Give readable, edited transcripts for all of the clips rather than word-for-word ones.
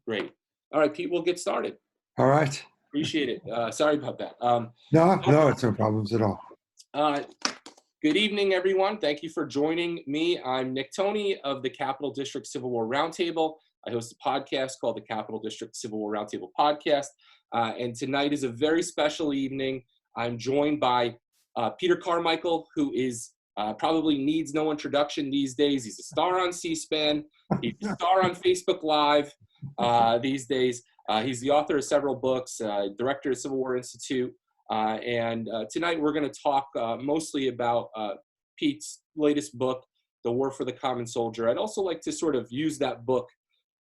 Great. All right, Pete, we'll get started. All right. Appreciate it. Sorry about that. No, it's no problems at all. Uh, Good evening, everyone. Thank you for joining me. I'm Nick Thony of the Capital District Civil War Roundtable. I host a podcast called the Capital District Civil War Roundtable Podcast. And tonight is a very special evening. I'm joined by Peter Carmichael, who is probably needs no introduction these days. He's a star on C-SPAN. He's a star on Facebook Live these days. He's the author of several books, director of Civil War Institute. And tonight we're going to talk mostly about Pete's latest book, The War for the Common Soldier. I'd also like to sort of use that book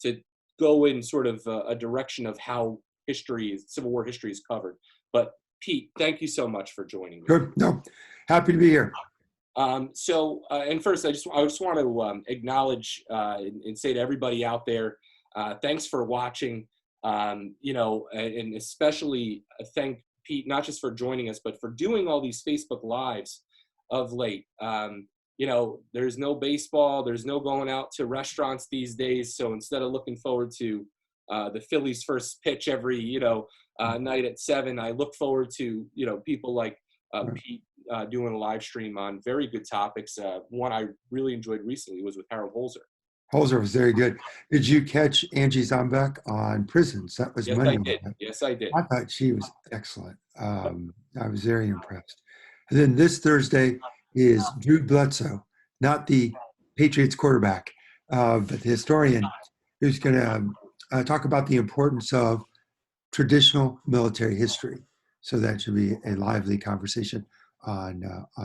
to go in sort of a direction of how Civil War history is covered. But Pete, thank you so much for joining me. Good. No, happy to be here. And first, I just want to acknowledge and say to everybody out there, thanks for watching. And especially thank Pete, not just for joining us, but for doing all these Facebook Lives of late. There's no baseball, there's no going out to restaurants these days. So instead of looking forward to the Phillies' first pitch every, night at 7, I look forward to, people like Pete doing a live stream on very good topics. One I really enjoyed recently was with Harold Holzer. Holzer was very good. Did you catch Angie Zombek on prisons? That was Monday. Yes, I did. I thought she was excellent. I was very impressed. And then this Thursday is Drew Bledsoe, not the Patriots quarterback, but the historian, who's going to talk about the importance of traditional military history. So that should be a lively conversation on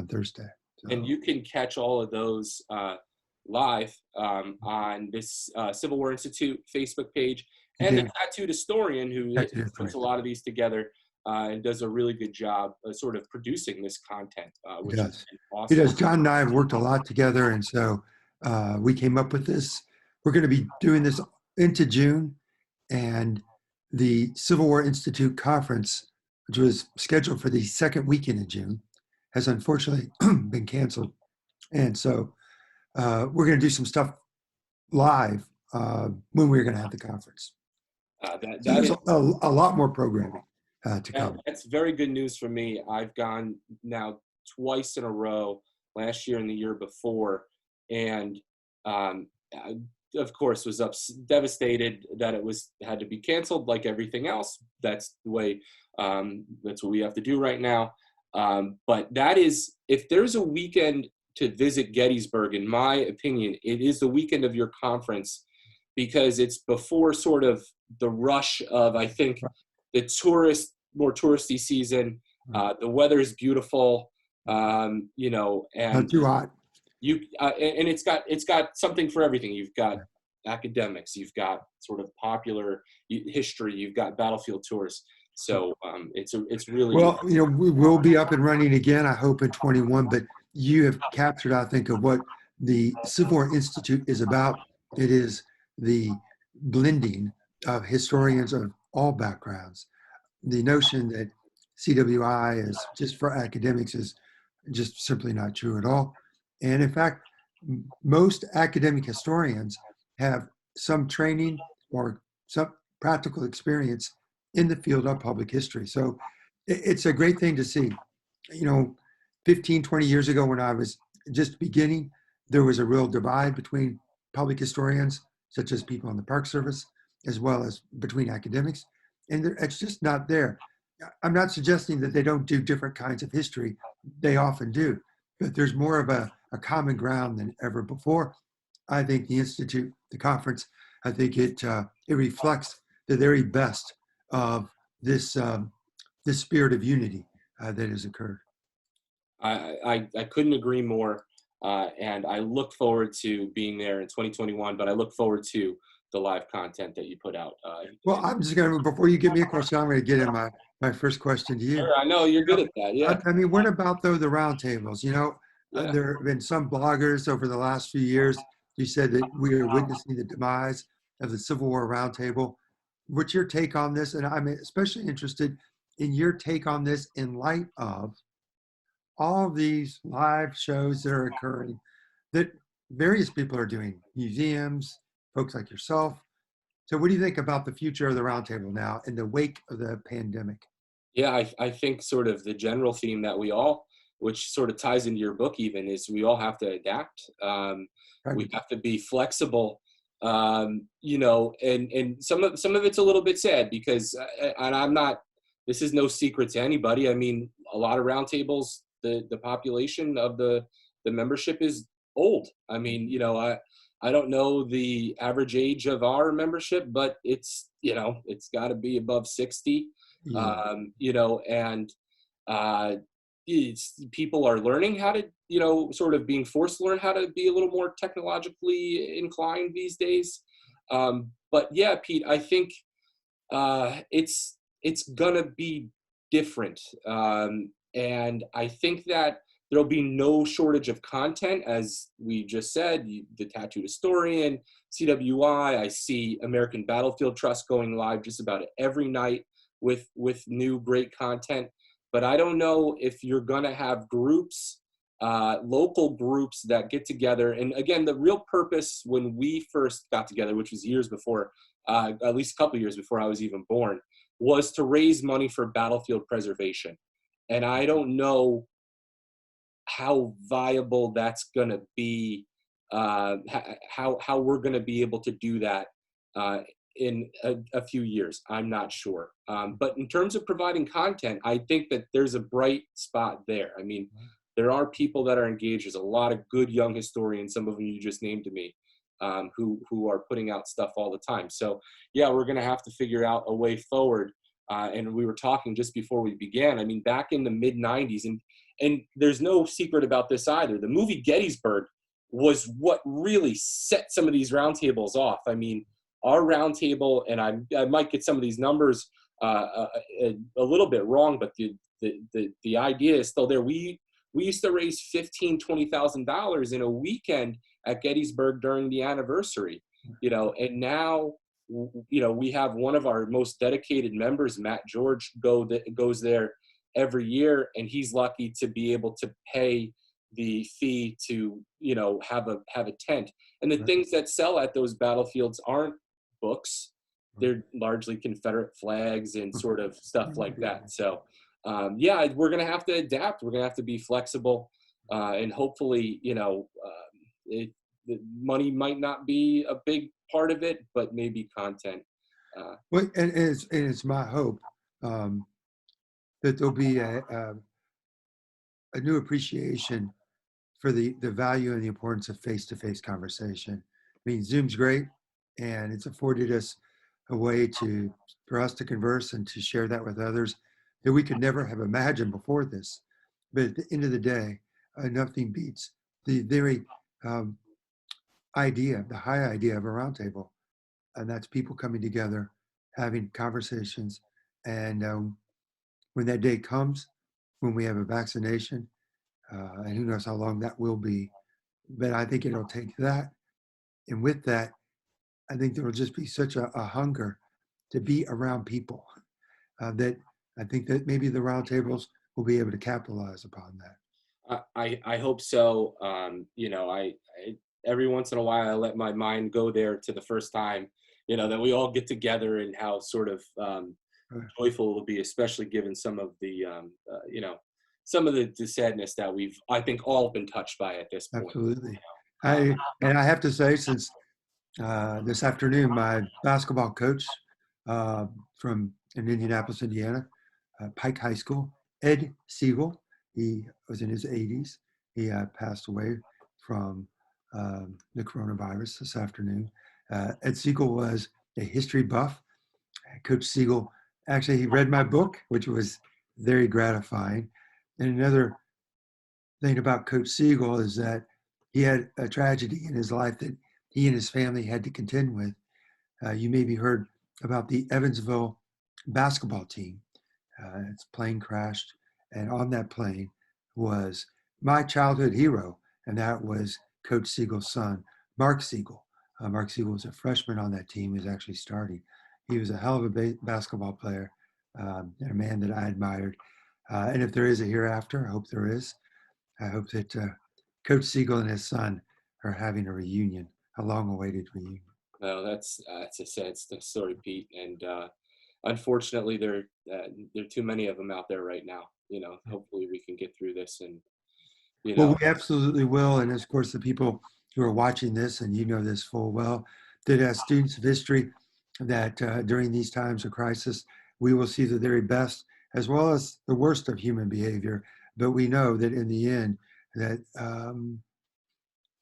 Thursday. So. And you can catch all of those live on this Civil War Institute Facebook page, and the Tattooed Historian, who puts a lot of these together and does a really good job sort of producing this content, which is awesome. He does. John and I have worked a lot together, and so we came up with this. We're going to be doing this into June, and the Civil War Institute conference, which was scheduled for the second weekend in June, has unfortunately been canceled. And so we're going to do some stuff live when we're going to have the conference. There's a lot more programming to come. That's very good news for me. I've gone now twice in a row, last year and the year before, and I, of course, was devastated that it had to be canceled, like everything else. That's the way. That's what we have to do right now. But that is, if there's a weekend to visit Gettysburg, in my opinion, it is the weekend of your conference, because it's before sort of the rush of, I think, the more touristy season. The weather is beautiful, and not too hot. And it's got something for everything. You've got academics, you've got sort of popular history, you've got battlefield tours. So it's really well. We will be up and running again, I hope, in 21. But you have captured, I think, of what the Civil War Institute is about. It is the blending of historians of all backgrounds. The notion that CWI is just for academics is just simply not true at all. And in fact, most academic historians have some training or some practical experience in the field of public history. So it's a great thing to see. 15, 20 years ago, when I was just beginning, there was a real divide between public historians, such as people in the Park Service, as well as between academics. And it's just not there. I'm not suggesting that they don't do different kinds of history. They often do. But there's more of a common ground than ever before. I think the Institute, the conference, I think it reflects the very best of this spirit of unity that has occurred. I couldn't agree more, and I look forward to being there in 2021, but I look forward to the live content that you put out. Well, I'm just going to, before you give me a question, I'm going to get in my first question to you. Sure, I know you're good at that, yeah. I mean, what about, though, the roundtables? There have been some bloggers over the last few years who said that we are witnessing the demise of the Civil War Roundtable. What's your take on this? And I'm especially interested in your take on this in light of all of these live shows that are occurring that various people are doing, museums, folks like yourself, So what do you think about the future of the roundtable now in the wake of the pandemic? Yeah, I think sort of the general theme that we all, which sort of ties into your book even, is we all have to adapt. We Right. have to be flexible, and some of it's a little bit sad because, and I'm not, this is no secret to anybody. I mean, a lot of roundtables, the population of the membership is old. I mean, I don't know the average age of our membership, but it's got to be above 60. Yeah. And uh, people are learning how to, sort of being forced to learn how to be a little more technologically inclined these days. But yeah, Pete, I think it's gonna be different, and I think that there'll be no shortage of content, as we just said. The Tattooed Historian, CWI. I see American Battlefield Trust going live just about every night with new great content. But I don't know if you're gonna have groups, local groups that get together. And again, the real purpose when we first got together, which was years before, at least a couple years before I was even born, was to raise money for battlefield preservation. And I don't know how viable that's going to be, how we're going to be able to do that uh, in a few years. I'm not sure. But in terms of providing content, I think that there's a bright spot there. I mean, there are people that are engaged. There's a lot of good young historians, some of them you just named to me, who are putting out stuff all the time. So yeah, we're going to have to figure out a way forward. And we were talking just before we began. I mean, back in the mid '90s, and there's no secret about this either. The movie Gettysburg was what really set some of these roundtables off. I mean, our roundtable, and I might get some of these numbers a little bit wrong, but the idea is still there. We used to raise $15,000-$20,000 in a weekend at Gettysburg during the anniversary, and now, we have one of our most dedicated members, Matt George, goes there every year, and he's lucky to be able to pay the fee to, have a tent. And the Right. things that sell at those battlefields aren't books; they're largely Confederate flags and sort of stuff like that. So, yeah, we're gonna have to adapt. We're gonna have to be flexible, and hopefully, the money might not be a big part of it, but maybe content. Well, and it's my hope um, that there'll be a new appreciation for the value and the importance of face-to-face conversation. I mean, Zoom's great, and it's afforded us a way for us to converse and to share that with others that we could never have imagined before this. But at the end of the day, nothing beats the very um, the high idea of a roundtable, and that's people coming together, having conversations, and when that day comes, when we have a vaccination, and who knows how long that will be, but I think it'll take that. And with that, I think there will just be such a hunger to be around people that I think that maybe the roundtables will be able to capitalize upon that. I hope so. Every once in a while I let my mind go there to the first time, that we all get together, and how sort of Right. joyful it will be, especially given some of the some of the sadness that we've, I think, all been touched by at this point. Absolutely. Uh, I have to say, since this afternoon, my basketball coach uh, from in Indianapolis, Indiana, Pike High School, Ed Siegel. He was in his 80s. He passed away from the coronavirus this afternoon. Ed Siegel was a history buff. Coach Siegel, actually, he read my book, which was very gratifying. And another thing about Coach Siegel is that he had a tragedy in his life that he and his family had to contend with. You maybe heard about the Evansville basketball team. Its plane crashed, and on that plane was my childhood hero, and that was Coach Siegel's son, Mark Siegel. Mark Siegel was a freshman on that team. He was actually starting. He was a hell of a basketball player, and a man that I admired. And if there is a hereafter, I hope there is. I hope that Coach Siegel and his son are having a reunion, a long-awaited reunion. Well, that's a sad story, Pete, and unfortunately, there are too many of them out there right now. Hopefully, we can get through this, and you Well, know, we absolutely will. And of course, the people who are watching this, and you know this full well, that as students of history, that during these times of crisis, we will see the very best as well as the worst of human behavior. But we know that in the end, that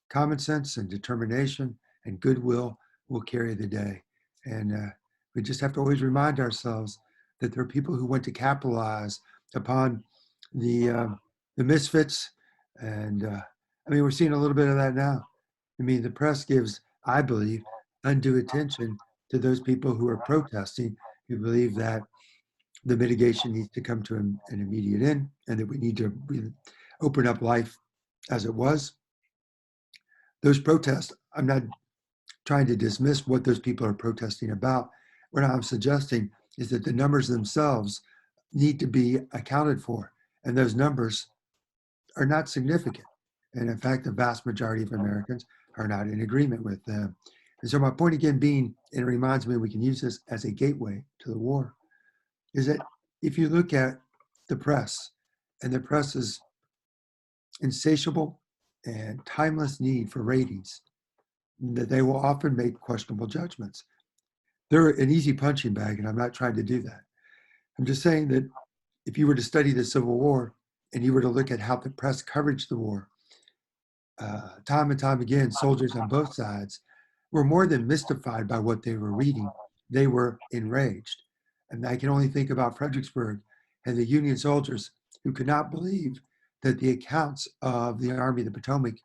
common sense and determination and goodwill will carry the day. And we just have to always remind ourselves that there are people who want to capitalize upon the the misfits. And I mean, we're seeing a little bit of that now. I mean, the press gives, I believe, undue attention to those people who are protesting, who believe that the mitigation needs to come to an immediate end and that we need to open up life as it was. Those protests, I'm not trying to dismiss what those people are protesting about. What I'm suggesting is that the numbers themselves need to be accounted for, and those numbers are not significant. And in fact, the vast majority of Americans are not in agreement with them. And so my point again being, and it reminds me we can use this as a gateway to the war, is that if you look at the press and the press's insatiable and timeless need for ratings, that they will often make questionable judgments. They're an easy punching bag, and I'm not trying to do that. I'm just saying that if you were to study the Civil War and you were to look at how the press coverage the war, time and time again, soldiers on both sides were more than mystified by what they were reading. They were enraged. And I can only think about Fredericksburg and the Union soldiers who could not believe that the accounts of the Army of the Potomac,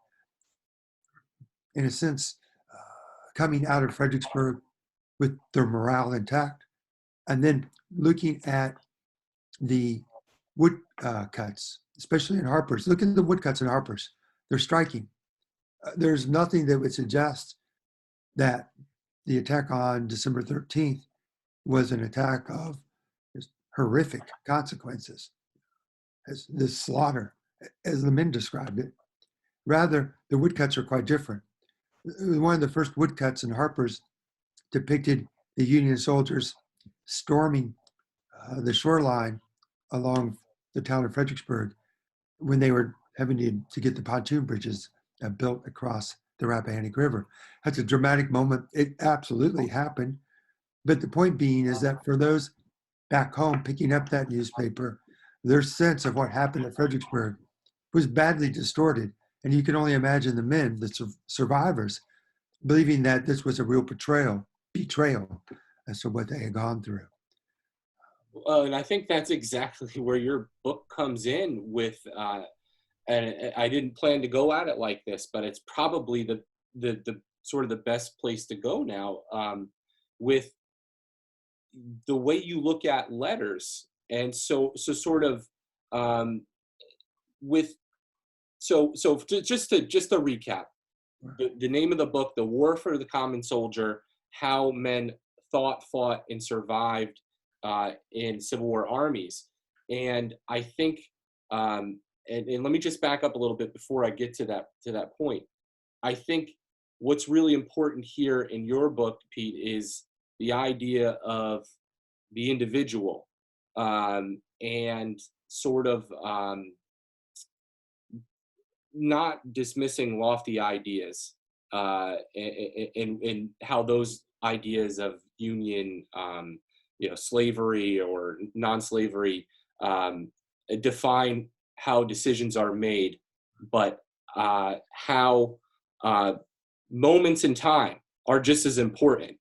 in a sense, coming out of Fredericksburg with their morale intact, and then looking at the wood cuts, especially in Harper's. Look at the woodcuts in Harper's. They're striking. There's nothing that would suggest that the attack on December 13th was an attack of just horrific consequences, as this slaughter, as the men described it. Rather, the woodcuts are quite different. One of the first woodcuts in Harper's depicted the Union soldiers storming the shoreline along the town of Fredericksburg when they were having to get the pontoon bridges built across the Rappahannock River. That's a dramatic moment. It absolutely happened. But the point being is that for those back home picking up that newspaper, their sense of what happened at Fredericksburg was badly distorted. And you can only imagine the men, the survivors, believing that this was a real betrayal as to what they had gone through. and I think that's exactly where your book comes in with. And I didn't plan to go at it like this, but it's probably the sort of the best place to go now, with the way you look at letters. And so sort of, with just to recap, the name of the book, The War for the Common Soldier: How Men Thought, Fought, and Survived in Civil War Armies. And I think, and let me just back up a little bit before I get to that point. I think what's really important here in your book, Pete, is the idea of the individual, and sort of, not dismissing lofty ideas, and how those ideas of union, slavery or non-slavery, define how decisions are made, but how moments in time are just as important.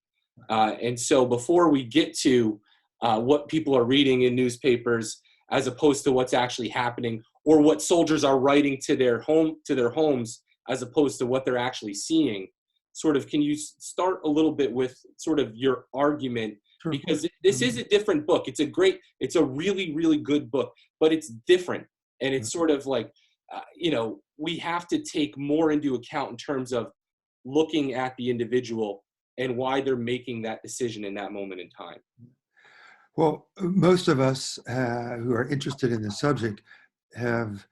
And so before we get to what people are reading in newspapers, as opposed to what's actually happening, or what soldiers are writing to their homes, as opposed to what they're actually seeing, sort of, can you start a little bit with sort of your argument? Sure. Because this is a different book. It's a really, really good book, but it's different. And it's sort of like, we have to take more into account in terms of looking at the individual and why they're making that decision in that moment in time. Well, most of us who are interested in the subject have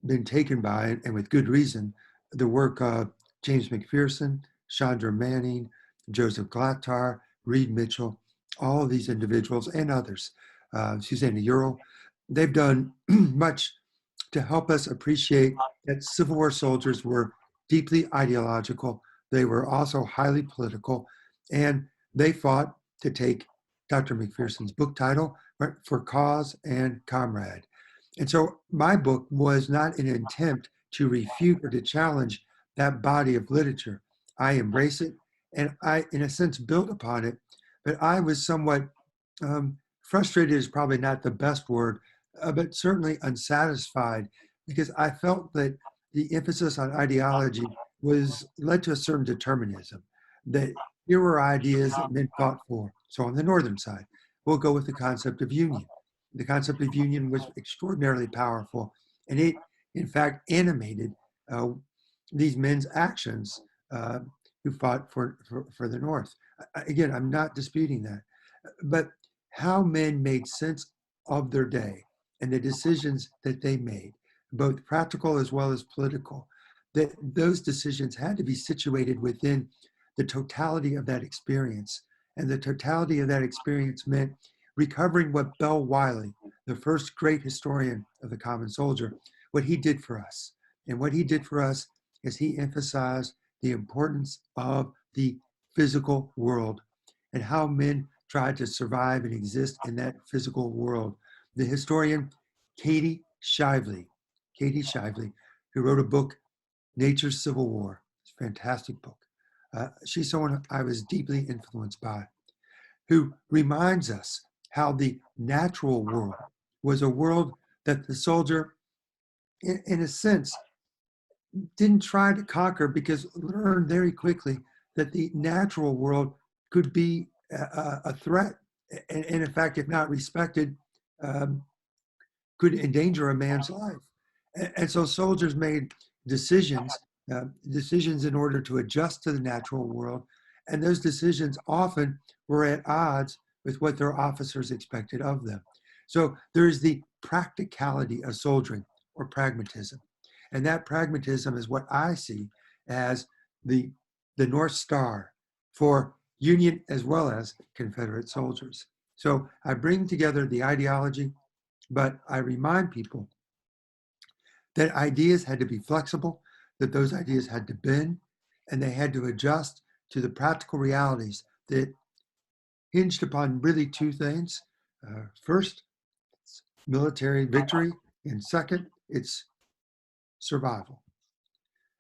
been taken by, and with good reason, the work of James McPherson, Chandra Manning, Joseph Glatar, Reed Mitchell, all of these individuals and others, Susanna Ural, they've done much to help us appreciate that Civil War soldiers were deeply ideological. They were also highly political, and they fought to take Dr. McPherson's book title, right, for cause and comrade. And so my book was not an attempt to refute or to challenge that body of literature. I embrace it, and I, in a sense, built upon it. But I was somewhat frustrated is probably not the best word, but certainly unsatisfied, because I felt that the emphasis on ideology was led to a certain determinism, that here were ideas that men fought for. So on the northern side, we'll go with the concept of union. The concept of union was extraordinarily powerful, and it, in fact, animated these men's actions who fought for the North. Again, I'm not disputing that, but how men made sense of their day and the decisions that they made, both practical as well as political, that those decisions had to be situated within the totality of that experience. And the totality of that experience meant recovering what Bell Wiley, the first great historian of the common soldier, what he did for us. And what he did for us is he emphasized the importance of the physical world and how men tried to survive and exist in that physical world. The historian Katie Shively, who wrote a book, Nature's Civil War. It's a fantastic book. She's someone I was deeply influenced by, who reminds us how the natural world was a world that the soldier, in a sense, didn't try to conquer, because learned very quickly that the natural world could be a threat. And in fact, if not respected, could endanger a man's life. And so soldiers made decisions, decisions in order to adjust to the natural world. And those decisions often were at odds with what their officers expected of them. So there is the practicality of soldiering, or pragmatism. And that pragmatism is what I see as the North Star for Union as well as Confederate soldiers. So I bring together the ideology, but I remind people that ideas had to be flexible, that those ideas had to bend, and they had to adjust to the practical realities that hinged upon really two things. First, it's military victory, and second, it's survival.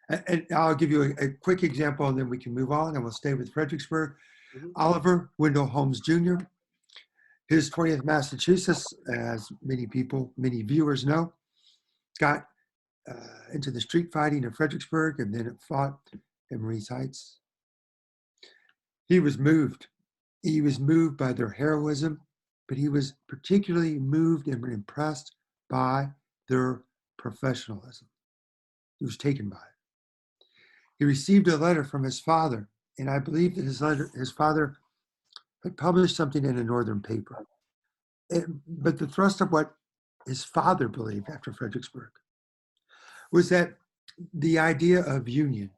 And I'll give you a quick example, and then we can move on, and we'll stay with Fredericksburg. Mhm. Oliver Wendell Holmes Jr., his 20th Massachusetts, as many people, many viewers know, got into the street fighting in Fredericksburg, and then it fought in Marie's Heights. He was moved. He was moved by their heroism, but he was particularly moved and impressed by their professionalism. He was taken by it. He received a letter from his father, and I believe that his father had published something in a northern paper. But the thrust of what his father believed after Fredericksburg was that the idea of union,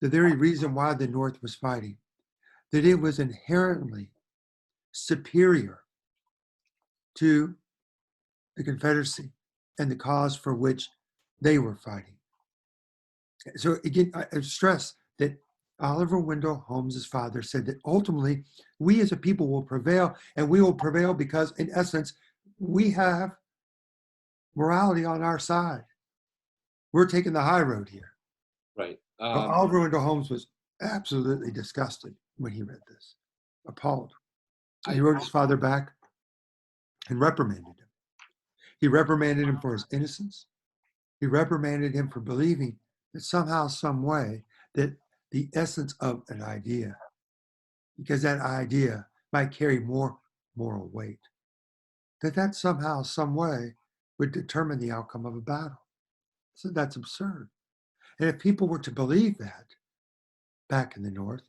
the very reason why the North was fighting, that it was inherently superior to the Confederacy and the cause for which they were fighting. So again, I stress that Oliver Wendell Holmes' father said that ultimately we as a people will prevail, and we will prevail because, in essence, we have morality on our side. We're taking the high road here. Right. Well, Oliver Wendell Holmes was absolutely disgusted when he read this, appalled. He wrote his father back and reprimanded him. He reprimanded him for his innocence. He reprimanded him for believing that somehow, some way, that the essence of an idea, because that idea might carry more moral weight, that somehow, some way would determine the outcome of a battle. So that's absurd. And if people were to believe that back in the North,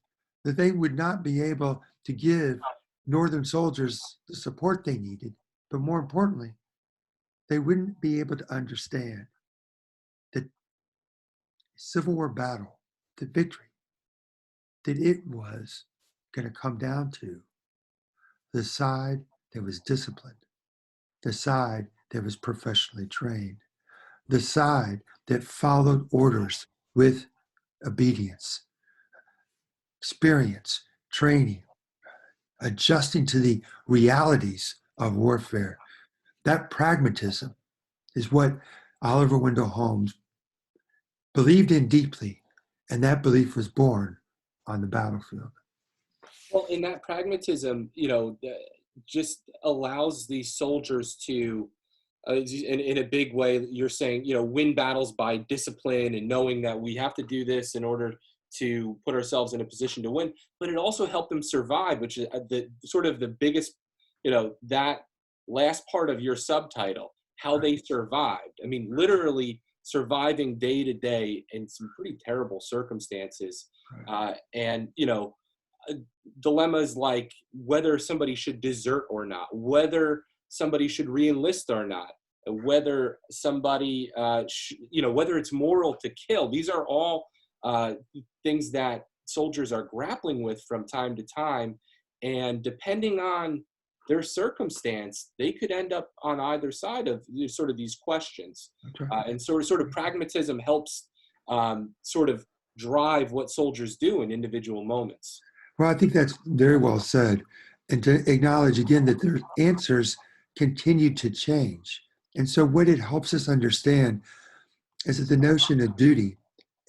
that they would not be able to give Northern soldiers the support they needed, but more importantly, they wouldn't be able to understand that Civil War battle, the victory, that it was going to come down to the side that was disciplined, the side that was professionally trained, the side that followed orders with obedience, experience, training, adjusting to the realities of warfare. That pragmatism is what Oliver Wendell Holmes believed in deeply, and that belief was born on the battlefield. Well, in that pragmatism, just allows these soldiers to, in a big way, you're saying, win battles by discipline and knowing that we have to do this in order to put ourselves in a position to win. But it also helped them survive, which is the sort of the biggest, that last part of your subtitle, how they survived. I mean, literally surviving day to day in some pretty terrible circumstances. And, dilemmas like whether somebody should desert or not, whether somebody should re-enlist or not, whether somebody, whether it's moral to kill. These are all things that soldiers are grappling with from time to time. And depending on their circumstance, they could end up on either side of sort of these questions. And sort of pragmatism helps sort of drive what soldiers do in individual moments. Well, I think that's very well said. And to acknowledge again that their answers continue to change. And so what it helps us understand is that the notion of duty,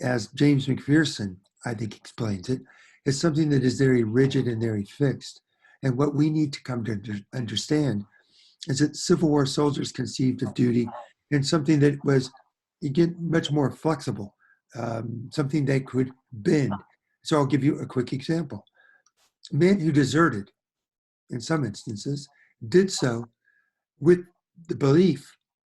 as James McPherson, I think, explains it, is something that is very rigid and very fixed. And what we need to come to understand is that Civil War soldiers conceived of duty in something that was, again, much more flexible, something they could bend. So I'll give you a quick example. Men who deserted, in some instances, did so with the belief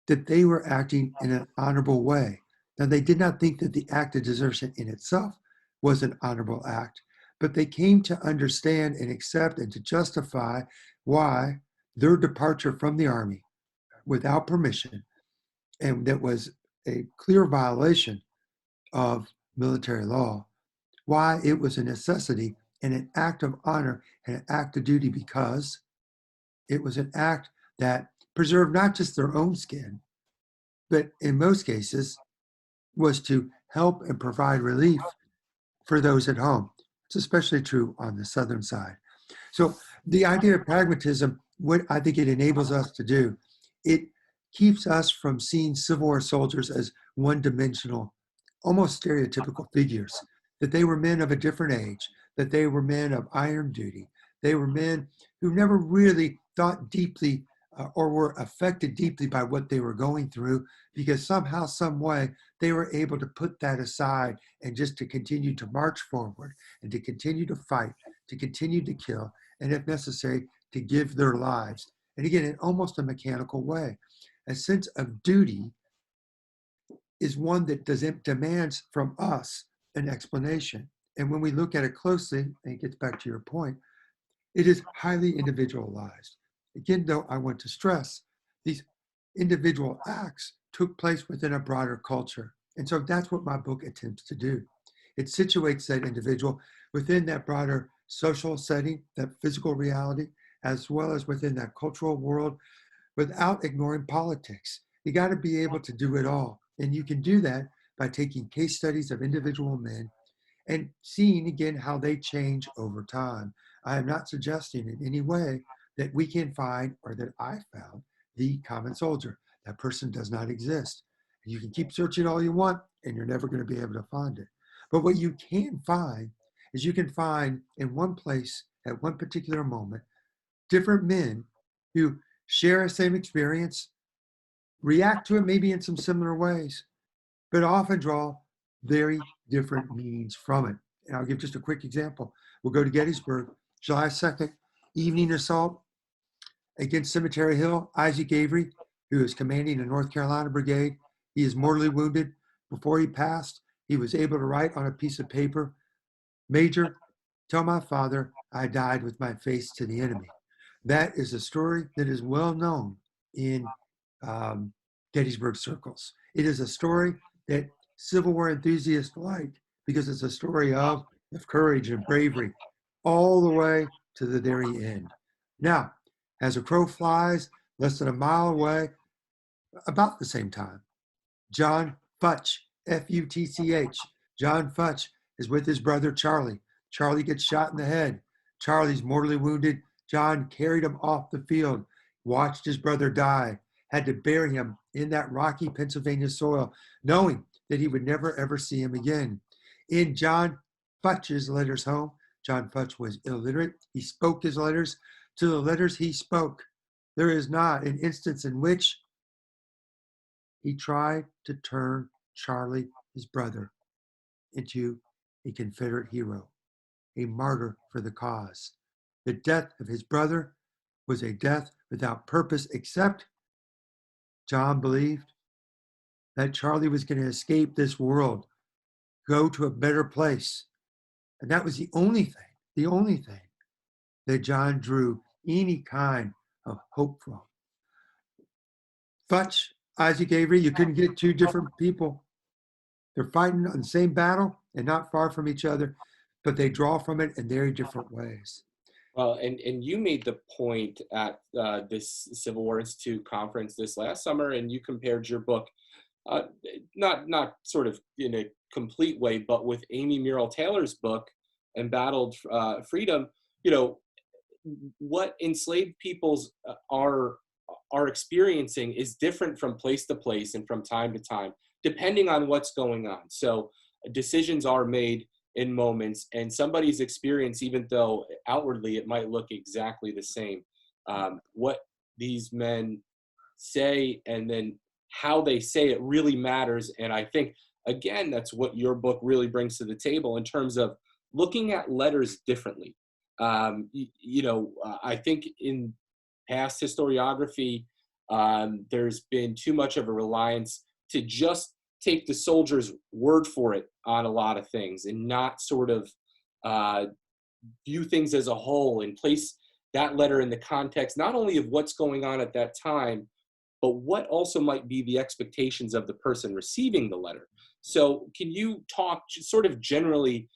that they were acting in an honorable way. Now, they did not think that the act of desertion in itself was an honorable act, but they came to understand and accept and to justify why their departure from the Army without permission, and that was a clear violation of military law, why it was a necessity and an act of honor and an act of duty, because it was an act that preserved not just their own skin, but in most cases was to help and provide relief for those at home. It's especially true on the Southern side. So the idea of pragmatism, what I think it enables us to do, it keeps us from seeing Civil War soldiers as one-dimensional, almost stereotypical figures, that they were men of a different age, that they were men of iron duty. They were men who never really thought deeply or were affected deeply by what they were going through, because somehow, some way, they were able to put that aside and just to continue to march forward and to continue to fight, to continue to kill, and if necessary, to give their lives. And again, in almost a mechanical way. A sense of duty is one that demands from us an explanation. And when we look at it closely, and it gets back to your point, it is highly individualized. Again, though, I want to stress these individual acts took place within a broader culture. And so that's what my book attempts to do. It situates that individual within that broader social setting, that physical reality, as well as within that cultural world, without ignoring politics. You got to be able to do it all. And you can do that by taking case studies of individual men and seeing again how they change over time. I am not suggesting in any way that we can find, or that I found, the common soldier. That person does not exist. You can keep searching all you want, and you're never going to be able to find it. But what you can find is you can find in one place, at one particular moment, different men who share a same experience, react to it maybe in some similar ways, but often draw very different meanings from it. And I'll give just a quick example. We'll go to Gettysburg, July 2nd, evening assault against Cemetery Hill. Isaac Avery, who is commanding the North Carolina Brigade, he is mortally wounded. Before he passed, he was able to write on a piece of paper, "Major, tell my father I died with my face to the enemy." That is a story that is well known in Gettysburg circles. It is a story that Civil War enthusiasts like because it's a story of of courage and bravery, all the way to the very end. Now, as a crow flies, less than a mile away, about the same time, John Futch, Futch. John Futch is with his brother Charlie. Charlie gets shot in the head. Charlie's mortally wounded. John carried him off the field, watched his brother die, had to bury him in that rocky Pennsylvania soil, knowing that he would never ever see him again. In John Futch's letters home, John Futch was illiterate. He spoke his letters. To the letters he spoke, there is not an instance in which he tried to turn Charlie, his brother, into a Confederate hero, a martyr for the cause. The death of his brother was a death without purpose, except John believed that Charlie was going to escape this world, go to a better place. And that was the only thing that John drew any kind of hope from. Futch, Isaac Avery, you couldn't get two different people. They're fighting on the same battle and not far from each other, but they draw from it in very different ways. Well, and you made the point at this Civil War Institute conference this last summer, and you compared your book, not sort of in a complete way, but with Amy Muriel Taylor's book, Embattled Freedom. You know, what enslaved peoples are experiencing is different from place to place and from time to time, depending on what's going on. So decisions are made in moments, and somebody's experience, even though outwardly it might look exactly the same, what these men say and then how they say it really matters. And I think, again, that's what your book really brings to the table in terms of looking at letters differently. I think in past historiography, there's been too much of a reliance to just take the soldier's word for it on a lot of things and not sort of view things as a whole and place that letter in the context, not only of what's going on at that time, but what also might be the expectations of the person receiving the letter. So can you talk sort of generally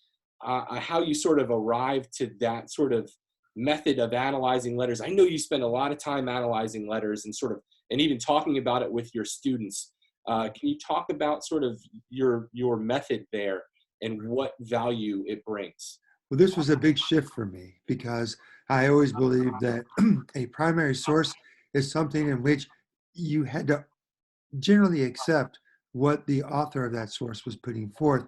how you sort of arrived to that sort of method of analyzing letters? I know you spend a lot of time analyzing letters and even talking about it with your students. Can you talk about sort of your method there and what value it brings? Well, this was a big shift for me because I always believed that a primary source is something in which you had to generally accept what the author of that source was putting forth,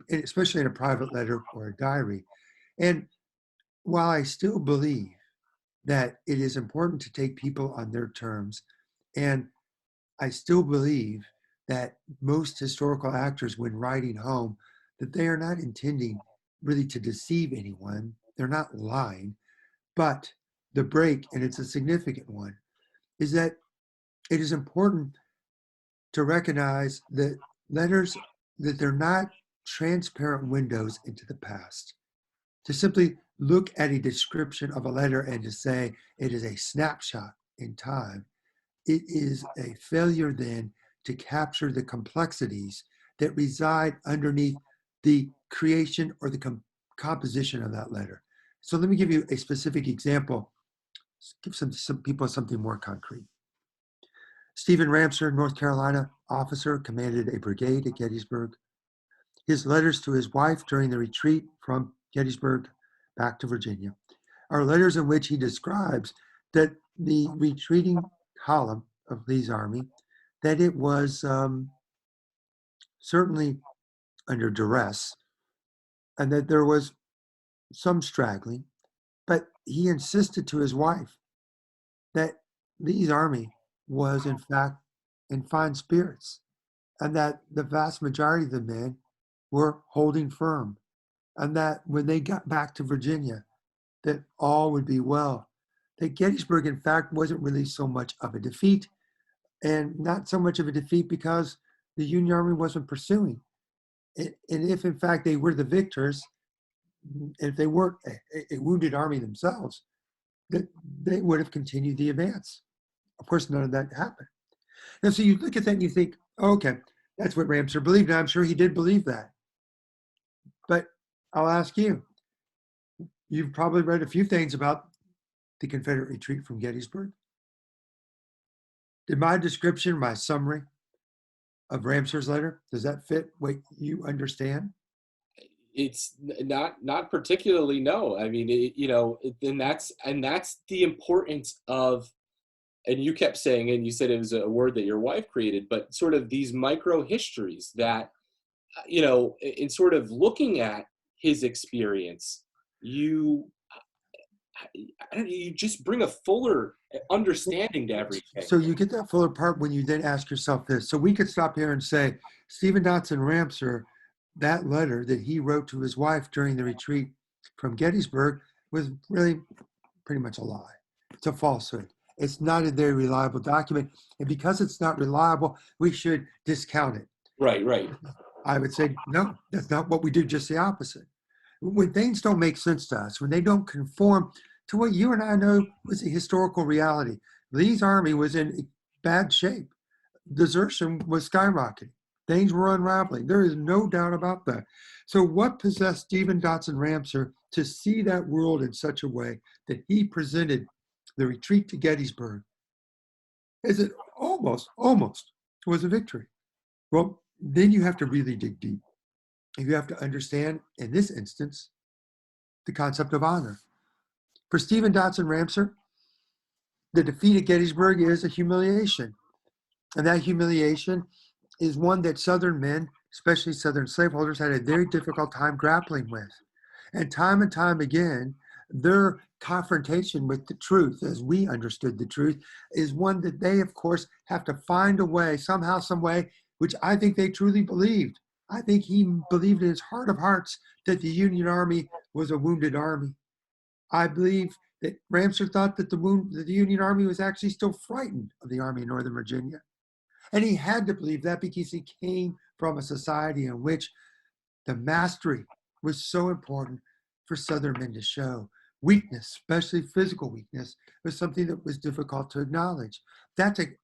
especially in a private letter or a diary. And while I still believe that it is important to take people on their terms, and I still believe that most historical actors, when writing home, that they are not intending really to deceive anyone. They're not lying. But the break, and it's a significant one, is that it is important to recognize that letters, that they're not transparent windows into the past. To simply look at a description of a letter and to say it is a snapshot in time, it is a failure then to capture the complexities that reside underneath the creation or the composition of that letter. So let me give you a specific example, give some people something more concrete. Stephen Ramseur, North Carolina officer, commanded a brigade at Gettysburg. His letters to his wife during the retreat from Gettysburg back to Virginia are letters in which he describes that the retreating column of Lee's army, that it was certainly under duress and that there was some straggling, but he insisted to his wife that Lee's army was in fact in fine spirits and that the vast majority of the men were holding firm and that when they got back to Virginia, that all would be well. That Gettysburg, in fact, wasn't really so much of a defeat, and not so much of a defeat because the Union Army wasn't pursuing. And if, in fact, they were the victors, and if they weren't a wounded army themselves, that they would have continued the advance. Of course, none of that happened. And so you look at that and you think, oh, okay, that's what Ramseur believed. And I'm sure he did believe that. But I'll ask you. You've probably read a few things about the Confederate retreat from Gettysburg. Did my description, my summary of Ramser's letter, does that fit what you understand? It's not particularly, no. I mean, and that's the importance of, and you kept saying, and you said it was a word that your wife created, but sort of these micro histories that, in sort of looking at his experience, you you just bring a fuller understanding to everything. So you get that fuller part when you then ask yourself this. So we could stop here and say, Stephen Dotson Ramsar, that letter that he wrote to his wife during the retreat from Gettysburg was really pretty much a lie. It's a falsehood. It's not a very reliable document. And because it's not reliable, we should discount it. Right. I would say, no, that's not what we do, just the opposite. When things don't make sense to us, when they don't conform to what you and I know was a historical reality, Lee's army was in bad shape. Desertion was skyrocketing. Things were unraveling. There is no doubt about that. So what possessed Stephen Dotson Ramsar to see that world in such a way that he presented the retreat to Gettysburg as it almost was a victory? Well, then you have to really dig deep. You have to understand, in this instance, the concept of honor. For Stephen Dotson Ramsar, the defeat at Gettysburg is a humiliation. And that humiliation is one that Southern men, especially Southern slaveholders, had a very difficult time grappling with. And time again, their confrontation with the truth, as we understood the truth, is one that they, of course, have to find a way, somehow, some way, which I think they truly believed. I think he believed in his heart of hearts that the Union Army was a wounded army. I believe that Ramsar thought that the Union Army was actually still frightened of the Army of Northern Virginia. And he had to believe that because he came from a society in which the mastery was so important for Southern men to show. Weakness, especially physical weakness, was something that was difficult to acknowledge. That's an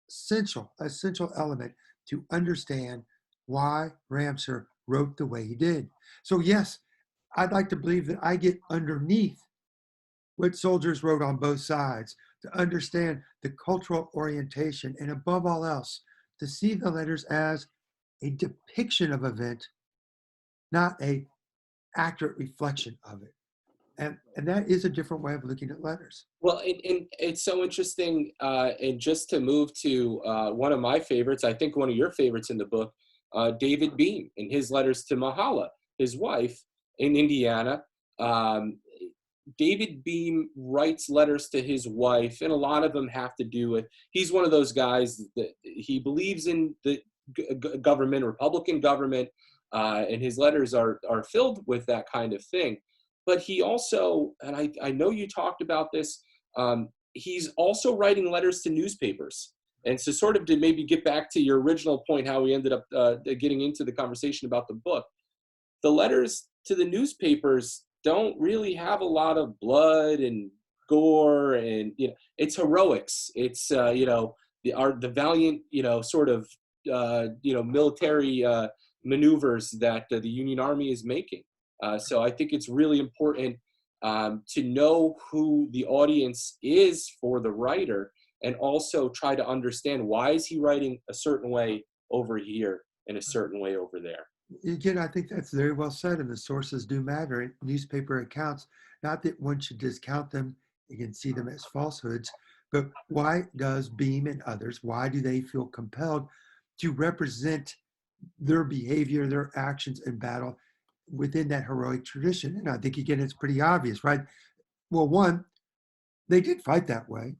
essential element to understand why Ramsar wrote the way he did. So yes, I'd like to believe that I get underneath what soldiers wrote on both sides, to understand the cultural orientation, and above all else, to see the letters as a depiction of event, not a accurate reflection of it. And that is a different way of looking at letters. Well, and it's so interesting, and just to move to one of my favorites, I think one of your favorites in the book, David Beam, in his letters to Mahala, his wife in Indiana. David Beam writes letters to his wife, and a lot of them have to do with, he's one of those guys that he believes in the government, Republican government, and his letters are filled with that kind of thing. But he also, and I know you talked about this, he's also writing letters to newspapers. And so sort of to maybe get back to your original point, how we ended up getting into the conversation about the book, the letters to the newspapers don't really have a lot of blood and gore, and it's heroics. It's the valiant sort of military maneuvers that the Union Army is making. So I think it's really important to know who the audience is for the writer, and also try to understand, why is he writing a certain way over here and a certain way over there. Again, I think that's very well said, and the sources do matter. Newspaper accounts, not that one should discount them, you can see them as falsehoods, but why does Beam and others, why do they feel compelled to represent their behavior, their actions in battle within that heroic tradition? And I think, again, it's pretty obvious, right? Well, one, they did fight that way.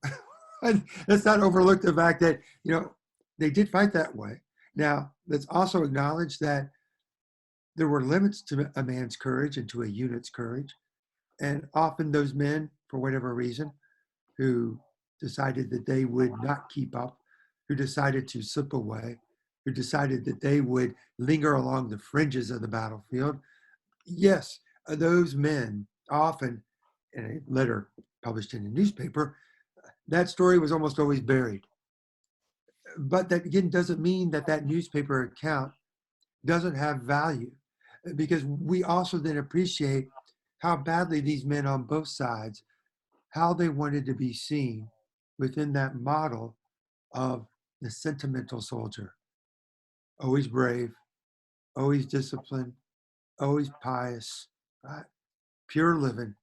And let's not overlook the fact that, they did fight that way. Now, let's also acknowledge that there were limits to a man's courage and to a unit's courage. And often those men, for whatever reason, who decided that they would not keep up, who decided to slip away, who decided that they would linger along the fringes of the battlefield, yes, those men often, in a letter published in a newspaper, that story was almost always buried. But that, again, doesn't mean that that newspaper account doesn't have value. because we also then appreciate how badly these men on both sides, how they wanted to be seen within that model of the sentimental soldier, always brave, always disciplined, always pious, right? Pure living,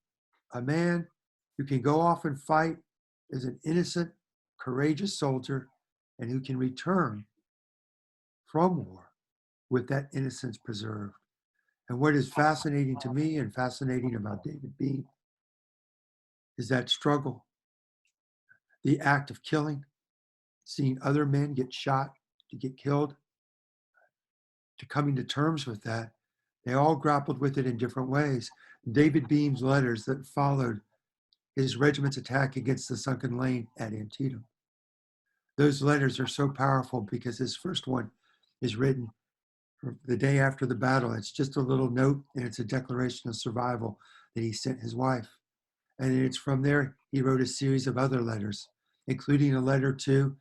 a man who can go off and fight as an innocent, courageous soldier and who can return from war with that innocence preserved. And what is fascinating to me and fascinating about David Beam is that struggle, the act of killing, seeing other men get shot, to get killed, to coming to terms with that. They all grappled with it in different ways. David Beam's letters that followed his regiment's attack against the sunken lane at Antietam. Those letters are so powerful because his first one is written the day after the battle. It's just a little note, and it's a declaration of survival that he sent his wife. And it's from there he wrote a series of other letters, including a letter to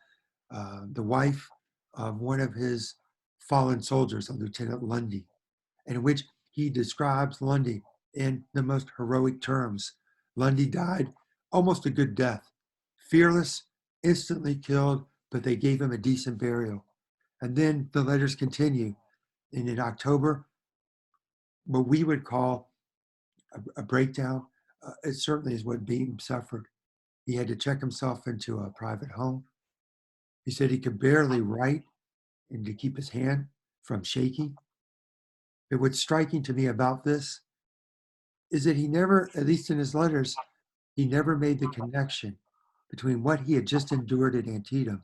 the wife of one of his fallen soldiers, a Lieutenant Lundy, in which he describes Lundy in the most heroic terms. Lundy died almost a good death, fearless, instantly killed, but they gave him a decent burial. And then the letters continue. And in October, what we would call a breakdown, it certainly is what Beam suffered. He had to check himself into a private home. He said he could barely write and to keep his hand from shaking. But what's striking to me about this is that he never, at least in his letters, he never made the connection between what he had just endured at Antietam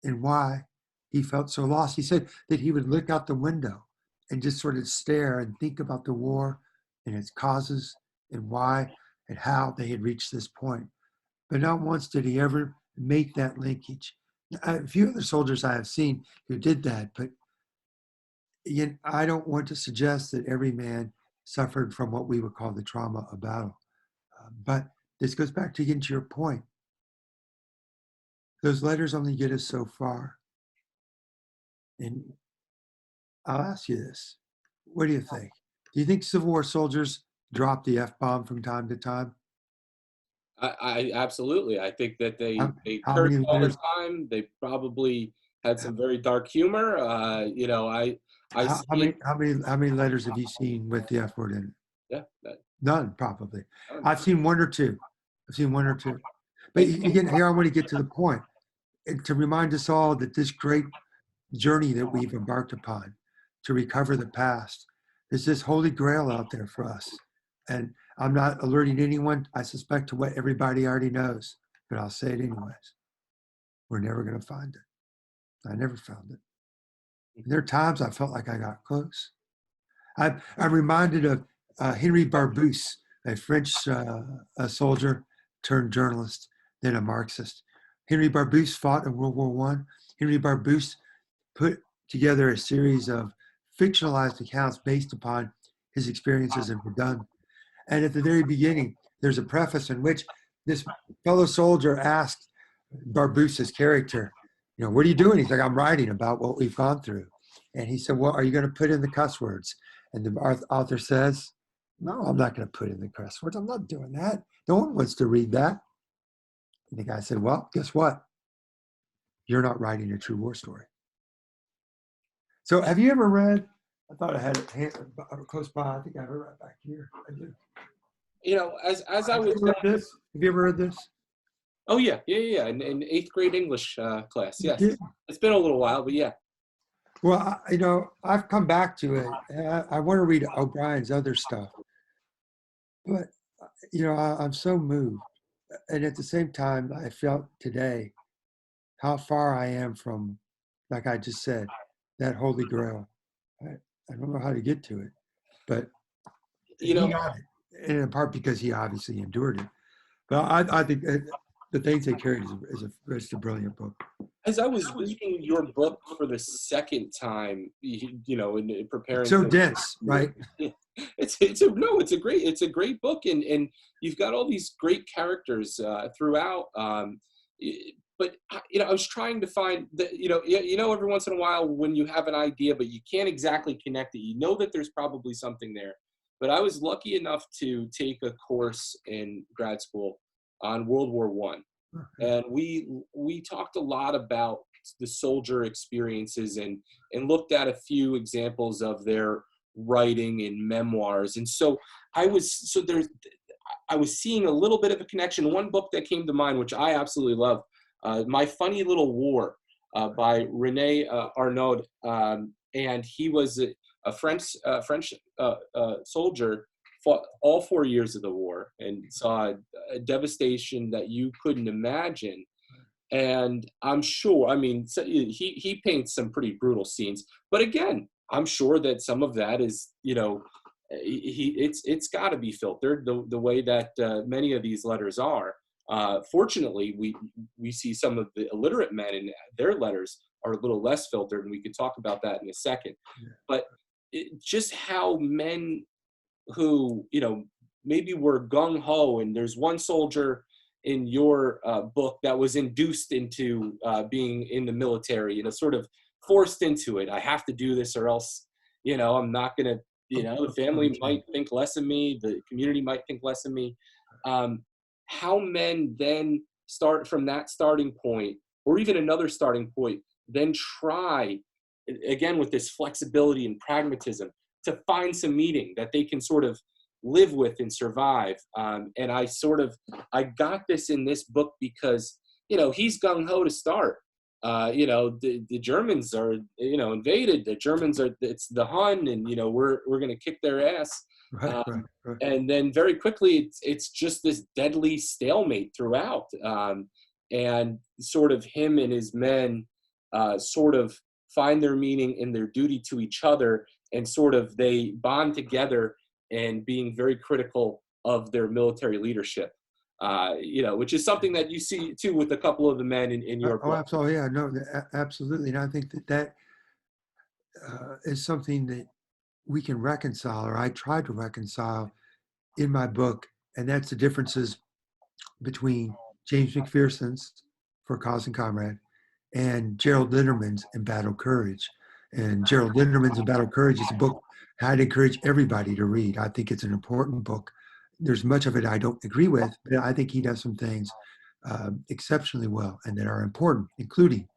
and why he felt so lost. He said that he would look out the window and just sort of stare and think about the war and its causes and why and how they had reached this point. But not once did he ever make that linkage. A few other soldiers I have seen who did that, but again, I don't want to suggest that every man suffered from what we would call the trauma of battle. But this goes back to getting to your point. Those letters only get us so far. And I'll ask you this. What do you think? Do you think Civil War soldiers drop the F-bomb from time to time? I absolutely. I think that How, they how cursed many all the letters? time. They probably had some very dark humor. I How, see how it. many how many how many letters have you seen with the F word in it? Yeah. None, probably. Um, I've seen one or two. I've seen one or two. But and, again, here I want to get to the point, and to remind us all that this great journey that we've embarked upon to recover the past, there's this holy grail out there for us. And I'm not alerting anyone, I suspect, to what everybody already knows, but I'll say it anyways. We're never going to find it. I never found it. And there are times I felt like I got close. I'm reminded of Henry Barbusse, a French a soldier turned journalist, then a Marxist. Henry Barbusse fought in World War I. Henry Barbusse put together a series of fictionalized accounts based upon his experiences in Verdun. And at the very beginning, there's a preface in which this fellow soldier asked Barbusse's character, what are you doing? He's like, I'm writing about what we've gone through. And he said, well, are you going to put in the cuss words? And the author says, no, I'm not going to put in the cuss words. I'm not doing that. No one wants to read that. And the guy said, well, guess what? You're not writing a true war story. So have you ever read, I thought I had it close by. I think I have it right back here. I do. As I was read this? Have you ever read this? Oh yeah. In eighth grade English class. Yes, Yeah. it's been a little while, but yeah. Well, I've come back to it. I want to read O'Brien's other stuff, but I'm so moved, and at the same time, I felt today how far I am from, like I just said, that Holy Grail. I don't know how to get to it, but You he know, got it, and in part because he obviously endured it. But I think the things they carried is a brilliant book. as I was reading your book for the second time, in preparing So for dense, right? it's a great book, and you've got all these great characters throughout. but I was trying to find that, every once in a while when you have an idea, but you can't exactly connect it, that there's probably something there. But I was lucky enough to take a course in grad school on World War I. And we talked a lot about the soldier experiences and looked at a few examples of their writing and memoirs. And so I was seeing a little bit of a connection. One book that came to mind, which I absolutely love, My Funny Little War, by Rene Arnaud, and he was a French soldier, fought all 4 years of the war and saw a devastation that you couldn't imagine. And I'm sure, he paints some pretty brutal scenes, but again, I'm sure that some of that is, it's got to be filtered the way that many of these letters are. Fortunately, we see some of the illiterate men, and their letters are a little less filtered, and we can talk about that in a second. Yeah. But just how men who, maybe were gung-ho, and there's one soldier in your book that was induced into being in the military, sort of forced into it. I have to do this or else, I'm not going to, the family might think less of me, the community might think less of me. How men then start from that starting point, or even another starting point, then try, again, with this flexibility and pragmatism, to find some meaning that they can sort of live with and survive. And I got this in this book because, he's gung-ho to start. The Germans are, invaded. The Germans it's the Hun, and, we're going to kick their ass. Right. And then very quickly, it's just this deadly stalemate throughout. And sort of him and his men sort of find their meaning in their duty to each other, and sort of they bond together and being very critical of their military leadership, which is something that you see too with a couple of the men in your book. Oh, absolutely. Yeah, no, absolutely. And I think that is something that we can reconcile, or I tried to reconcile in my book. And that's the differences between James McPherson's For Cause and Comrade and Gerald Linderman's In Battle Courage. And Gerald Linderman's In Battle Courage is a book I'd encourage everybody to read. I think it's an important book. There's much of it I don't agree with, but I think he does some things exceptionally well and that are important, including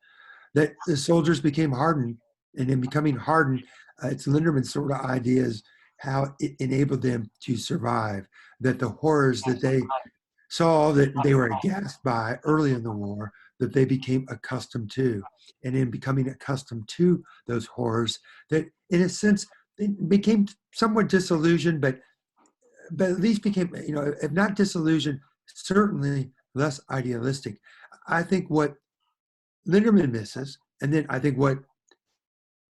that the soldiers became hardened, and in becoming hardened, it's Linderman's sort of ideas how it enabled them to survive, that the horrors that they saw that they were aghast by early in the war, that they became accustomed to. And in becoming accustomed to those horrors, that in a sense, they became somewhat disillusioned, but at least became, if not disillusioned, certainly less idealistic. I think what Linderman misses, and then I think what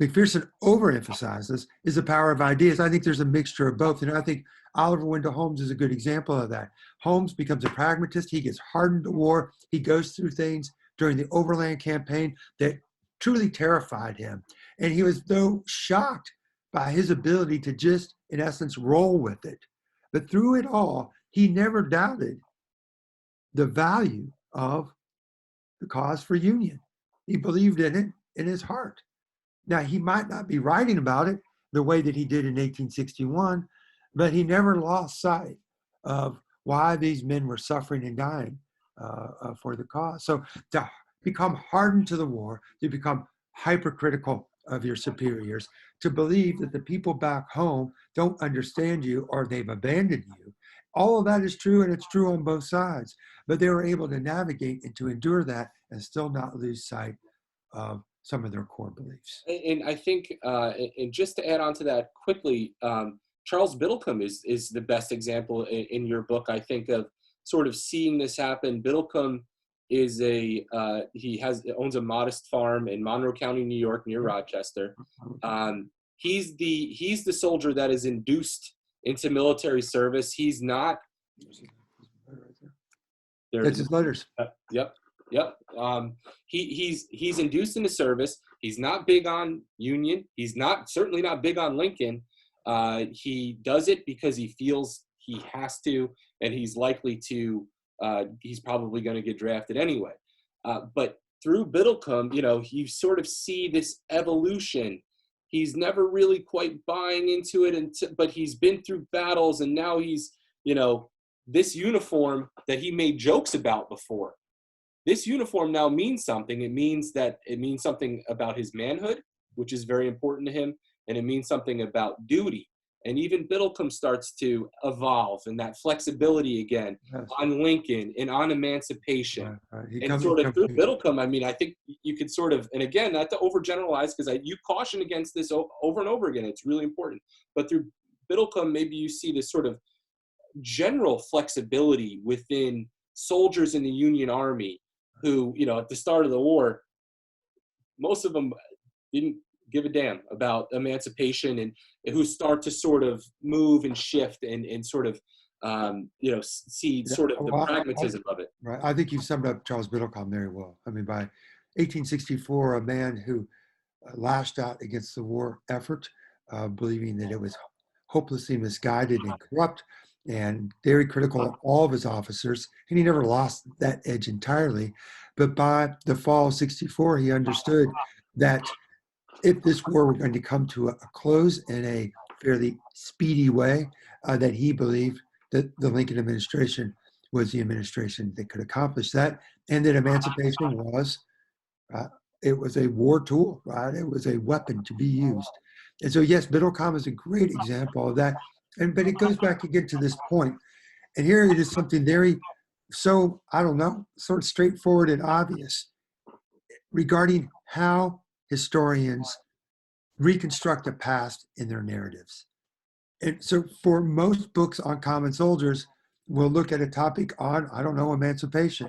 McPherson overemphasizes, is the power of ideas. I think there's a mixture of both. And I think Oliver Wendell Holmes is a good example of that. Holmes becomes a pragmatist. He gets hardened to war. He goes through things during the Overland Campaign that truly terrified him. And he was, though, shocked by his ability to just, in essence, roll with it. But through it all, he never doubted the value of the cause for union. He believed in it in his heart. Now, he might not be writing about it the way that he did in 1861, but he never lost sight of why these men were suffering and dying for the cause. So to become hardened to the war, to become hypercritical of your superiors, to believe that the people back home don't understand you or they've abandoned you. All of that is true, and it's true on both sides. But they were able to navigate and to endure that and still not lose sight of some of their core beliefs. And I think, and just to add on to that quickly, Charles Biddlecombe is the best example in your book, I think, of sort of seeing this happen. Biddlecombe is he owns a modest farm in Monroe County, New York, near Rochester. He's the soldier that is induced into military service. He's not. That's his letters. Yep. He's induced into service. He's not big on Union. He's certainly not big on Lincoln. He does it because he feels he has to, and he's likely to. He's probably going to get drafted anyway. But through Biddlecombe, you sort of see this evolution. He's never really quite buying into it, but he's been through battles, and now he's, this uniform that he made jokes about before. This uniform now means something. It means something about his manhood, which is very important to him, and it means something about duty. And even Biddlecombe starts to evolve, and that flexibility again on Lincoln and on emancipation. And sort of through Biddlecombe, I think you could sort of, and again, not to overgeneralize, because you caution against this over and over again. It's really important. But through Biddlecombe, maybe you see this sort of general flexibility within soldiers in the Union Army who, at the start of the war, most of them didn't give a damn about emancipation, and who start to sort of move and shift and sort of, see sort of the pragmatism of it. Right. I think you've summed up Charles Biddlecombe very well. By 1864, a man who lashed out against the war effort, believing that it was hopelessly misguided and corrupt, and very critical of all of his officers. And he never lost that edge entirely. But by the fall of 64, he understood that if this war were going to come to a close in a fairly speedy way, that he believed that the Lincoln administration was the administration that could accomplish that, and that emancipation was, it was a war tool, right? It was a weapon to be used. And so, yes, Biddlecombe is a great example of that. But it goes back again to this point. And here it is something very, sort of straightforward and obvious regarding how historians reconstruct the past in their narratives. And so for most books on common soldiers, we'll look at a topic on, emancipation.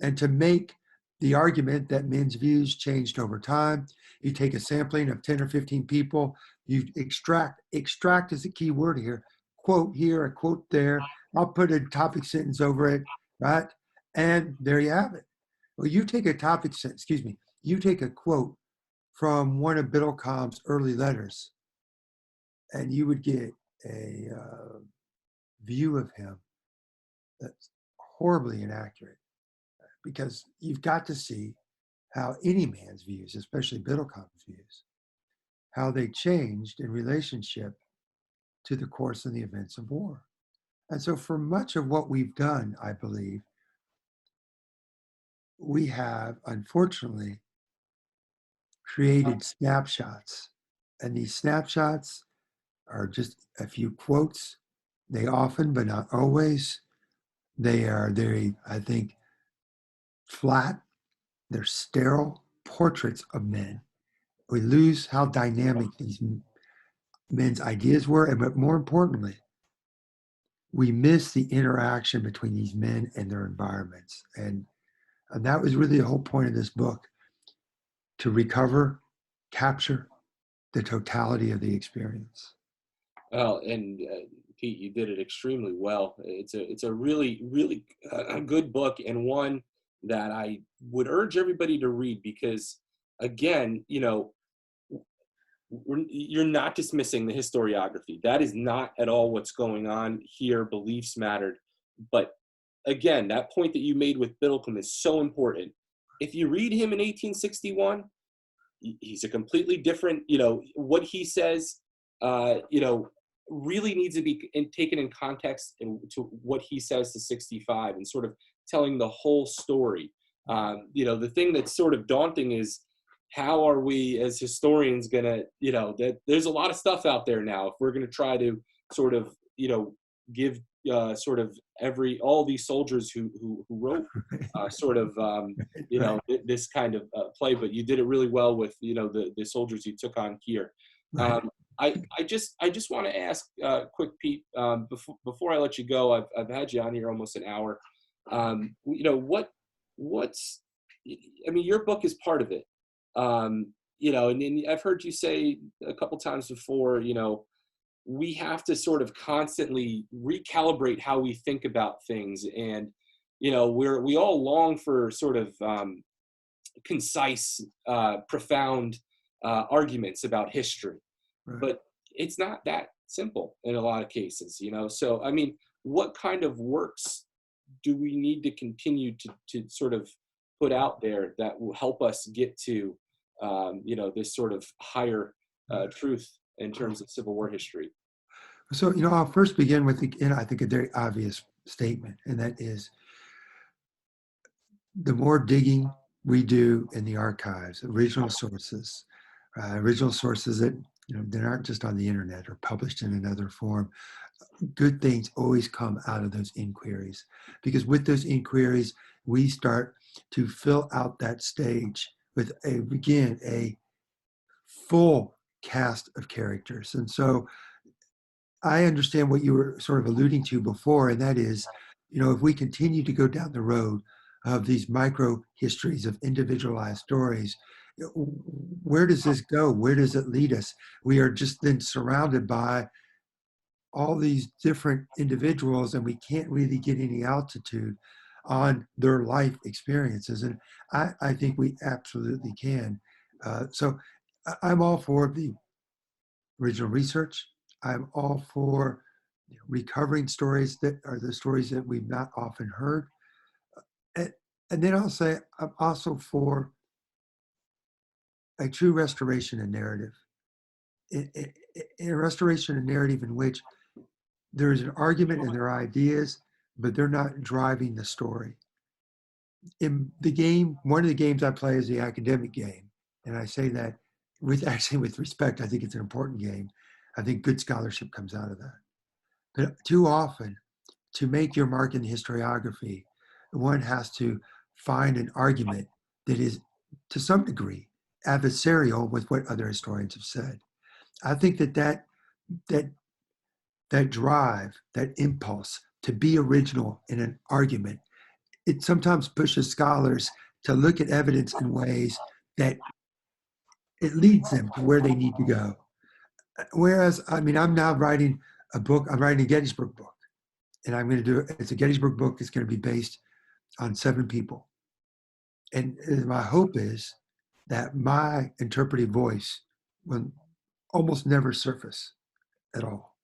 And to make the argument that men's views changed over time, you take a sampling of 10 or 15 people, you extract is the key word here, quote here, a quote there, I'll put a topic sentence over it, right? And there you have it. Well, you take a quote from one of Biddlecombe's early letters, and you would get a view of him that's horribly inaccurate, because you've got to see how any man's views, especially Biddlecombe's views, how they changed in relationship to the course and the events of war. And so for much of what we've done, I believe, we have, unfortunately, created snapshots. And these snapshots are just a few quotes. They often, but not always, they are very, I think, flat. They're sterile portraits of men. We lose how dynamic these men's ideas were, and but more importantly, we miss the interaction between these men and their environments. And that was really the whole point of this book, to recover, capture the totality of the experience. Well, and Pete, you did it extremely well. It's a really, really good book, and one that I would urge everybody to read, because, again, you're not dismissing the historiography. That is not at all what's going on here. Beliefs mattered. But again, that point that you made with Biddlecombe is so important. If you read him in 1861, he's a completely different, what he says, really needs to be taken in context to what he says to 65, and sort of telling the whole story. The thing that's sort of daunting is, how are we as historians gonna, that there's a lot of stuff out there now. If we're gonna try to sort of, give sort of all these soldiers who wrote sort of, this kind of play, but you did it really well with, the soldiers you took on here. I just want to ask quick, Pete, before I let you go, I've had you on here almost an hour. Your book is part of it. And I've heard you say a couple times before, we have to sort of constantly recalibrate how we think about things. And, we all long for sort of concise, profound arguments about history. Right. But it's not that simple in a lot of cases, So, what kind of works do we need to continue to sort of put out there that will help us get to, this sort of higher truth in terms of Civil War history? So, I'll first begin with, I think, a very obvious statement, and that is the more digging we do in the archives, original sources that, that aren't just on the internet or published in another form, good things always come out of those inquiries. Because with those inquiries, we start to fill out that stage with a full cast of characters. And so I understand what you were sort of alluding to before, and that is, if we continue to go down the road of these micro histories of individualized stories, where does this go? Where does it lead us? We are just then surrounded by all these different individuals, and we can't really get any altitude on their life experiences. And I think we absolutely can. So I'm all for the original research. I'm all for recovering stories that are the stories that we've not often heard. And then I'll say I'm also for a true restoration of narrative. A restoration of narrative in which there's an argument and there are ideas, but they're not driving the story. In the game, one of the games I play is the academic game. And I say that with respect. I think it's an important game. I think good scholarship comes out of that. But too often, to make your mark in the historiography, one has to find an argument that is, to some degree, adversarial with what other historians have said. I think that drive, that impulse to be original in an argument, it sometimes pushes scholars to look at evidence in ways that it leads them to where they need to go. Whereas, I'm now writing a book, I'm writing a Gettysburg book, and it's a Gettysburg book that's going to be based on 7 people. And my hope is that my interpretive voice will almost never surface at all.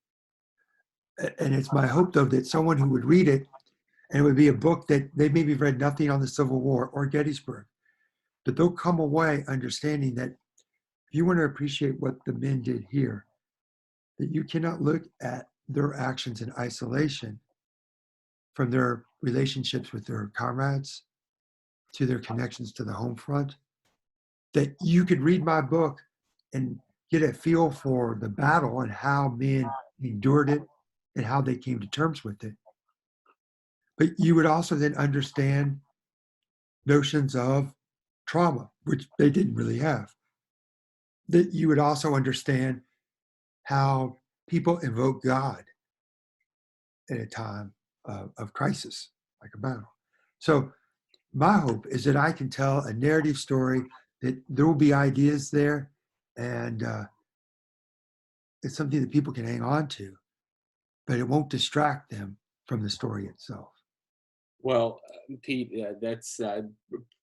And it's my hope, though, that someone who would read it, and it would be a book that they maybe read nothing on the Civil War or Gettysburg, but they'll come away understanding that if you want to appreciate what the men did here, that you cannot look at their actions in isolation from their relationships with their comrades to their connections to the home front, that you could read my book and get a feel for the battle and how men endured it and how they came to terms with it. But you would also then understand notions of trauma, which they didn't really have. That you would also understand how people invoke God at a time of crisis, like a battle. So my hope is that I can tell a narrative story, that there will be ideas there, and it's something that people can hang on to, but it won't distract them from the story itself. Well, Pete, that's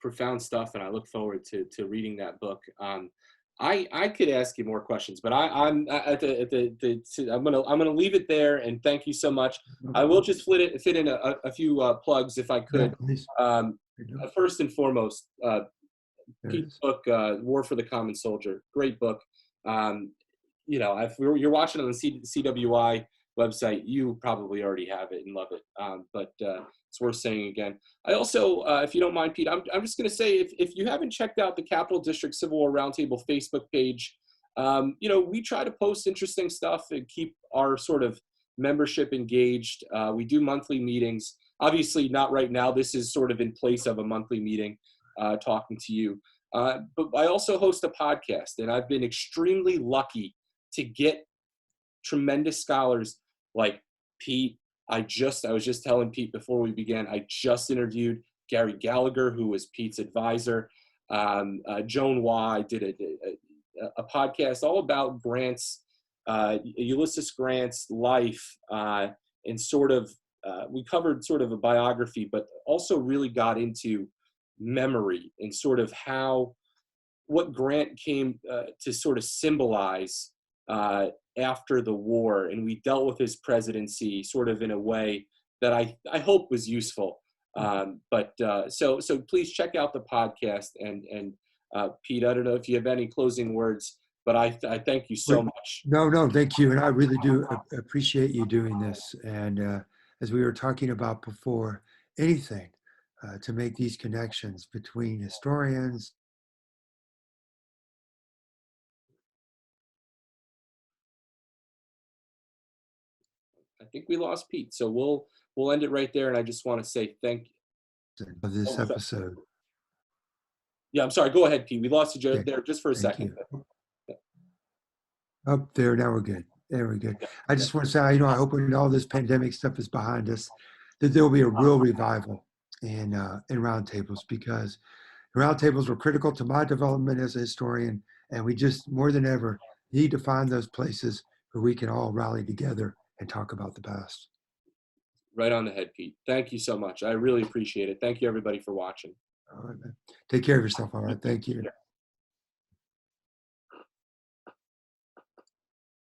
profound stuff, and I look forward to reading that book. I could ask you more questions, but I'm gonna leave it there, and thank you so much. I will just fit in a few plugs if I could. First and foremost, Pete's book, War for the Common Soldier, great book. If you're watching on the CWI website, you probably already have it and love it. But it's worth saying again. I also, if you don't mind, Pete, I'm just going to say, if you haven't checked out the Capital District Civil War Roundtable Facebook page, we try to post interesting stuff and keep our sort of membership engaged. We do monthly meetings. Obviously, not right now. This is sort of in place of a monthly meeting, talking to you. But I also host a podcast, and I've been extremely lucky to get tremendous scholars like Pete. I was just telling Pete before we began, I just interviewed Gary Gallagher, who was Pete's advisor. Joan Waugh did a podcast all about Ulysses Grant's life, and sort of, we covered sort of a biography, but also really got into memory and sort of what Grant came to sort of symbolize after the war, and we dealt with his presidency sort of in a way that I hope was useful. So please check out the podcast. And Pete, I don't know if you have any closing words, but I thank you so much. No, thank you. And I really do appreciate you doing this. And as we were talking about before, anything to make these connections between historians. I think we lost Pete, so we'll end it right there. And I just want to say thank you. Of this episode. Yeah, I'm sorry. Go ahead, Pete. We lost you Okay, there just for a thank second. you. Up there, now we're good. There we're good. I just want to say, I hope when all this pandemic stuff is behind us, that there will be a real revival in roundtables, because roundtables were critical to my development as a historian, and we just more than ever need to find those places where we can all rally together and talk about the past. Right on the head, Pete. Thank you so much. I really appreciate it. Thank you, everybody, for watching. All right, man. Take care of yourself. All right. Thank you.